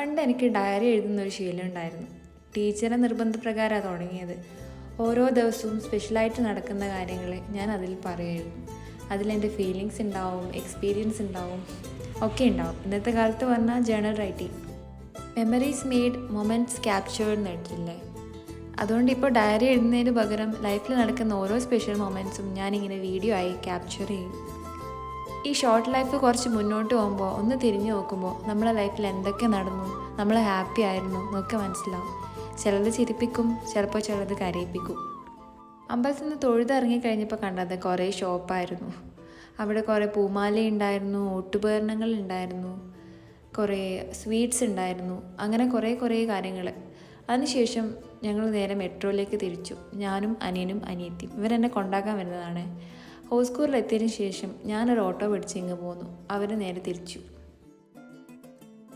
പണ്ട് എനിക്ക് ഡയറി എഴുതുന്നൊരു ശീലം ഉണ്ടായിരുന്നു. ടീച്ചറെ നിർബന്ധപ്രകാരമാണ് തുടങ്ങിയത്. ഓരോ ദിവസവും സ്പെഷ്യലായിട്ട് നടക്കുന്ന കാര്യങ്ങൾ ഞാൻ അതിൽ പറയുമായിരുന്നു. അതിലെൻ്റെ ഫീലിങ്സ് ഉണ്ടാവും, എക്സ്പീരിയൻസ് ഉണ്ടാവും, ഒക്കെ ഉണ്ടാവും. ഇന്നത്തെ കാലത്ത് പറഞ്ഞാൽ journal writing. Memories made moments captured എന്ന് കേട്ടില്ലേ? അതുകൊണ്ട് ഇപ്പോൾ ഡയറി എഴുതുന്നതിന് പകരം ലൈഫിൽ നടക്കുന്ന ഓരോ സ്പെഷ്യൽ മൊമെൻറ്റ്സും ഞാനിങ്ങനെ വീഡിയോ ആയി ക്യാപ്ചർ ചെയ്യും. ഈ ഷോർട്ട് ലൈഫ് കുറച്ച് മുന്നോട്ട് പോകുമ്പോൾ ഒന്ന് തിരിഞ്ഞു നോക്കുമ്പോൾ നമ്മളെ ലൈഫിൽ എന്തൊക്കെ നടന്നു, നമ്മൾ ഹാപ്പി ആയിരുന്നു എന്നൊക്കെ മനസ്സിലാവും. ചിലത് ചിരിപ്പിക്കും, ചിലപ്പോൾ ചിലത് കരയിപ്പിക്കും. അമ്പലത്തിൽ നിന്ന് തൊഴുതിറങ്ങിക്കഴിഞ്ഞപ്പോൾ കണ്ടത് കുറേ ഷോപ്പായിരുന്നു. അവിടെ കുറേ പൂമാല ഉണ്ടായിരുന്നു, ഓട്ടുപകരണങ്ങൾ ഉണ്ടായിരുന്നു, കുറേ സ്വീറ്റ്സ് ഉണ്ടായിരുന്നു, അങ്ങനെ കുറേ കാര്യങ്ങൾ. അതിനുശേഷം ഞങ്ങൾ നേരെ മെട്രോയിലേക്ക് തിരിച്ചു. ഞാനും അനിയനും അനിയത്തിയും. ഇവരെന്നെ കൊണ്ടാക്കാൻ വരുന്നതാണ്. ഹോസ്കൂറിലെത്തിയതിന് ശേഷം ഞാനൊരു ഓട്ടോ പിടിച്ച് ഇങ്ങ് പോന്നു. അവർ നേരെ തിരിച്ചു.